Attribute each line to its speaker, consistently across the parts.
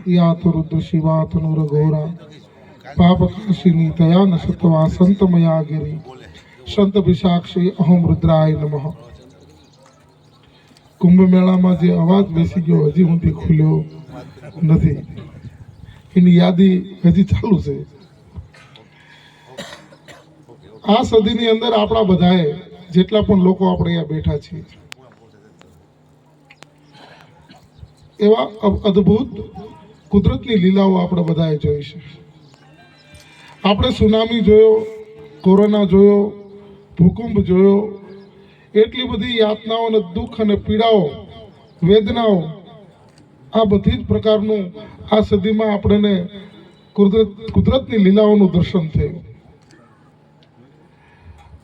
Speaker 1: या तो रुद्र शिवा तनुर घोरा पापकाशिनी तया न सत्वा संत मया गिरी संत विशाक्षी अहम रुद्राय नमः। કુંભ મેળામાં જે અવાજ બેસી ગયો હજી સુધી ખુલ્યો નથી, એની યાદી હજી ચાલુ છે. આ સદીની અંદર આપણા બધાએ જેટલા પણ લોકો આપણે અહીંયા બેઠા છીએ એવા અદ્ભુત કુદરતની લીલાઓ આપણે બધાએ જોઈ છે. આપણે સુનામી જોયો, કોરોના જોયો, ભૂકંપ જોયો, એટલી બધી યાતનાઓ અને દુઃખ અને પીડાઓ, વેદનાઓ, આ બધી જ પ્રકારનું આ સદીમાં આપણને કુદરતની લીલાઓનું દર્શન થયું.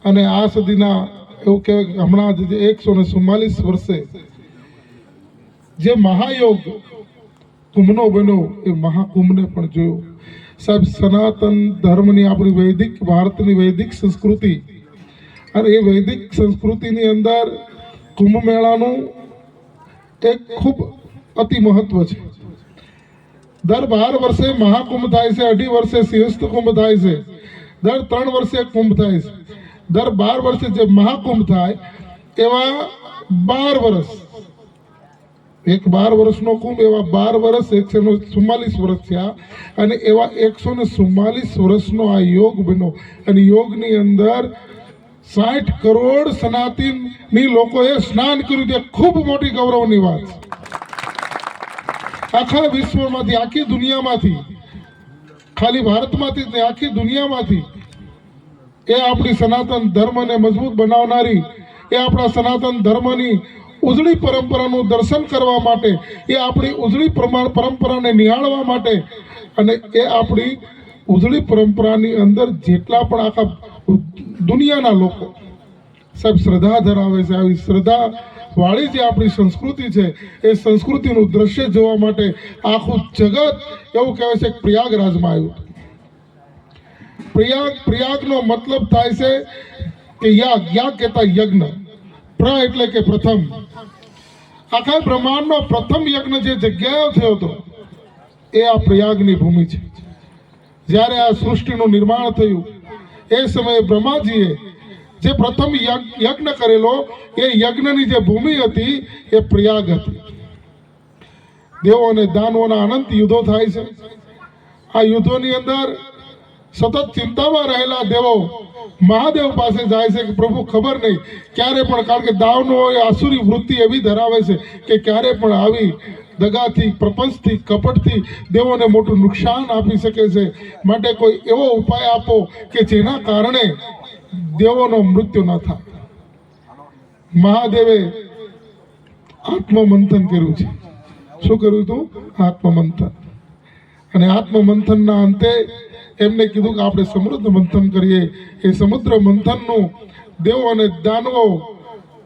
Speaker 1: અને આ સદીના એવું કહેવાય કે હમણાં જ 144 વર્ષે જે મહાયોગ કુંભનો બન્યો એ મહાકુંભને પણ જોયો. સાહેબ, સનાતન ધર્મની આપણી વૈદિક ભારતની વૈદિક સંસ્કૃતિ અને એ વૈદિક સંસ્કૃતિની અંદર કુંભ મેળાનું એક ખૂબ અતિ મહત્વ છે. દર 12 વર્ષે મહાકુંભ થાય છે, 2.5 વર્ષે સિંહસ્થ કુંભ થાય છે, દર 3 વર્ષે કુંભ થાય છે. દર 12 વર્ષે જે મહાકુંભ થાય એવા 12 વર્ષ, એક 12 વર્ષનો કુંભ, એવા 12 વર્ષ 144 વર્ષ થયા. અને એવા 144 વર્ષનો આ યોગ બન્યો. અને યોગની અંદર 60 કરોડ સનાતની લોકોએ સ્નાન કર્યું. તે ખૂબ મોટી ગૌરવની વાત. આખા વિશ્વમાંથી, આખી દુનિયામાંથી, ખાલી ભારતમાંથી જ નહીં, આખી દુનિયામાંથી એ આપણી સનાતન ધર્મને મજબૂત બનાવનારી, એ આપણા સનાતન ધર્મની ઉજળી પરંપરાનું દર્શન કરવા માટે, એ આપણી ઉજળી પરંપરાને નિહાળવા માટે, અને એ આપણી ઉજળી પરંપરાની અંદર જેટલા પણ આખા દુનિયાના લોકો સાહેબ શ્રદ્ધા ધરાવે છે, આવી શ્રદ્ધા વાળી જે આપણી સંસ્કૃતિ છે એ સંસ્કૃતિનું દ્રશ્ય જોવા માટે આખું જગત એવું કહેવાય છે કે પ્રયાગરાજમાં આવ્યું. પ્રયાગનો મતલબ થાય છે કે યાગ કહેતા યજ્ઞ. એટલે કે પ્રથમ. આખા બ્રહ્માંડનો પ્રથમ યજ્ઞ જે જગ્યાએ થયો હતો એ આ પ્રયાગની ભૂમિ છે. જ્યારે આ સૃષ્ટિનું નિર્માણ થયું એ સમયે બ્રહ્માજીએ જે પ્રથમ યજ્ઞ કરેલો એ યજ્ઞની જે ભૂમિ હતી એ પ્રયાગ હતી. દેવો અને દાનવોના અનંત યુદ્ધો થાય છે. આ યુદ્ધોની અંદર સતત ચિંતામાં રહેલા દેવો મહાદેવ પાસે જાય છે કે પ્રભુ ખબર નહીં ક્યારે પણ, કારણ કે દાવનો આસુરી વૃત્તિ એવી ધરાવે છે કે ક્યારે પણ આવી દગાથી, પ્રપંચથી, કપટથી દેવોને મોટું નુકસાન આપી શકે છે. માટે કોઈ એવો ઉપાય આપો કે જેના કારણે દેવોનો મૃત્યુ ન થાય. મહાદેવે આત્મમંથન કર્યું છે. શું કર્યું હતું? આત્મમંથન. અને આત્મમંથનના અંતે એમને કીધું કે આપણે સમુદ્ર મંથન કરીએ. એ સમુદ્ર મંથનનું દેવો અને દાનવો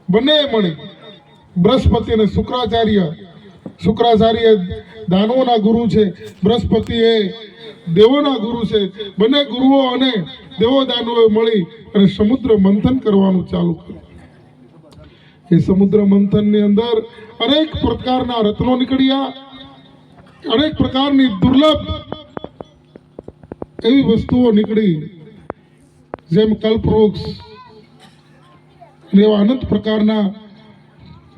Speaker 1: બંને મળી, બૃહસ્પતિ અને શુક્રાચાર્ય દાનવોના ગુરુ છે, બૃહસ્પતિ એ દેવોના ગુરુ છે. બંને ગુરુઓ અને દેવો દાનવો મળી અને સમુદ્ર મંથન કરવાનું ચાલુ કર્યું. એ સમુદ્ર મંથનની અંદર અનેક પ્રકારના રત્નો નીકળ્યા, અનેક પ્રકારની દુર્લભ એવી વસ્તુઓ નીકળી, જેમ કલ્પવૃક્ષ અને એવા અનંત પ્રકારના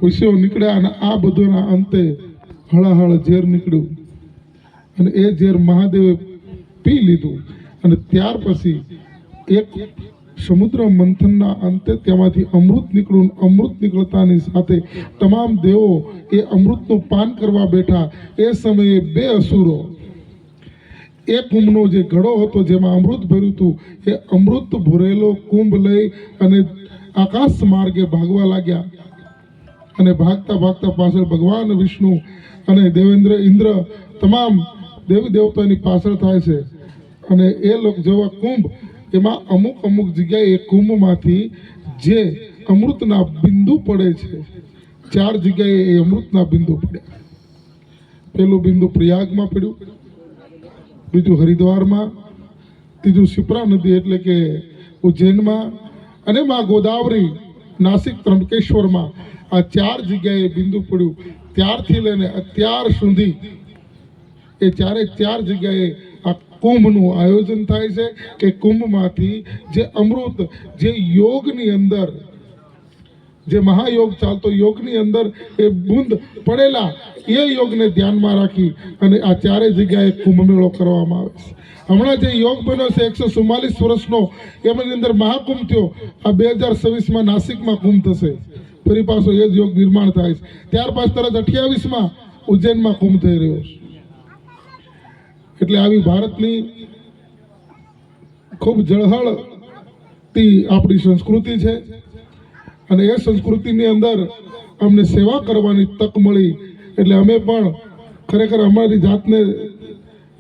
Speaker 1: વિષયો નીકળ્યા. અને આ બધોના અંતે હળાહળ ઝેર નીકળ્યું અને એ ઝેર મહાદેવે પી લીધું. અને ત્યાર પછી એક સમુદ્ર મંથનના અંતે તેમાંથી અમૃત નીકળ્યું. અમૃત નીકળતાની સાથે તમામ દેવો એ અમૃતનું પાન કરવા બેઠા. એ સમયે 2 અસુરો એ કુંભનો જે ઘડો હતો જેમાં અમૃત ભર્યું હતું એ અમૃત ભરેલો કુંભ લઈ અને આકાશ માર્ગે ભાગવા લાગ્યા. અને ભાગતા ભાગતા પાછળ ભગવાન વિષ્ણુ અને દેવેન્દ્ર, ઇન્દ્ર, તમામ દેવી દેવતાની પાછળ થાય છે. અને એ લોકો જેવા કુંભ એમાં અમુક જગ્યાએ એ કુંભમાંથી જે અમૃતના બિંદુ પડે છે, 4 જગ્યાએ એ અમૃતના બિંદુ પડ્યા. પેલું બિંદુ પ્રયાગમાં પડ્યું, બીજું હરિદ્વારમાં, ત્રીજું શિપ્રા નદી એટલે કે ઉજ્જૈનમાં, અને માં ગોદાવરી નાસિક ત્રંબકેશ્વરમાં આ 4 જગ્યાએ બિંદુ પડ્યું ત્યારથી લઈને અત્યાર સુધી એ 4 જગ્યાએ આ કુંભનું આયોજન થાય છે કે કુંભમાંથી જે અમૃત જે યોગની અંદર જે મહાયોગ ચાલતો યોગની અંદર એ બુંદ પડેલા એ યોગને ધ્યાનમાં રાખી અને આ 4 જગ્યાએ કુંભ મેળો કરવામાં આવે છે. હમણાં જે યોગ બન્યો છે 144 વર્ષનો એમની અંદર મહાકુંભ થયો. આ 2026માં નાસિકમાં કુંભ થશે. ફરી પાછો એ જ યોગ નિર્માણ થાય છે. ત્યાર પછી તરત 28માં ઉજ્જૈનમાં કુંભ થઈ રહ્યો છે. એટલે આવી ભારતની ખૂબ ઝળહળતી આપણી સંસ્કૃતિ છે અને એ સંસ્કૃતિની અંદર અમને સેવા કરવાની તક મળી એટલે અમે પણ ખરેખર અમારી જાતને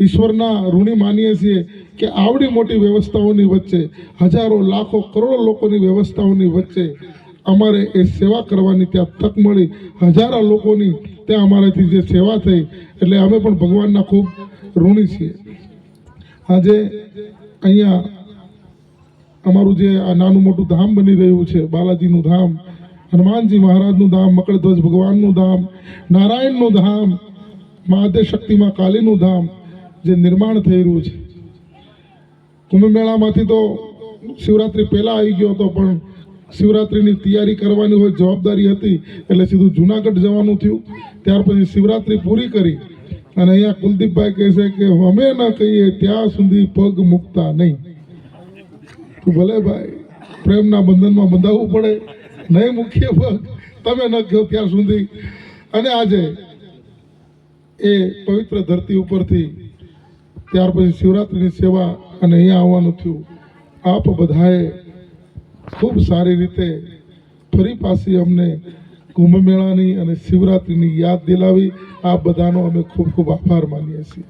Speaker 1: ઈશ્વરના ઋણી માનીએ છીએ કે આવડી મોટી વ્યવસ્થાઓની વચ્ચે હજારો લાખો કરોડો લોકોની વ્યવસ્થાઓની વચ્ચે અમારે એ સેવા કરવાની ત્યાં તક મળી. હજારો લોકોની ત્યાં અમારાથી જે સેવા થઈ એટલે અમે પણ ભગવાનના ખૂબ ઋણી છીએ. આજે અહીંયા અમારું જે આ નાનું મોટું ધામ બની રહ્યું છે બાલાજીનું ધામ, હનુમાનજી મહારાજનું ધામ, મકરધ્વજ ભગવાનનું ધામ, નારાયણનું ધામ, મહાદેવ શક્તિમાં કાલીનું ધામ જે નિર્માણ થઈ રહ્યું છે. કુંભ મેળામાંથી તો શિવરાત્રી પહેલાં આવી ગયો હતો પણ શિવરાત્રીની તૈયારી કરવાની હોય જવાબદારી હતી એટલે સીધું જુનાગઢ જવાનું થયું. ત્યાર પછી શિવરાત્રી પૂરી કરી અને અહીંયા કુલદીપભાઈ કહે છે કે અમે ન કહીએ ત્યાં સુધી પગ મૂકતા નહીં. ભલે ભાઈ પ્રેમના બંધનમાં બંધાવવું પડે, નહીં મૂકીએ પગ, તમે ન કહો ત્યાં સુધી. અને આજે એ પવિત્ર ધરતી ઉપરથી ત્યાર પછી શિવરાત્રિની સેવા અને અહીંયા આવવાનું થયું. આપ બધાએ ખૂબ સારી રીતે ફરી પાછી અમને કુંભ મેળાની અને શિવરાત્રિની યાદ દિલાવી. આ બધાનો અમે ખૂબ ખૂબ આભાર માનીએ છીએ.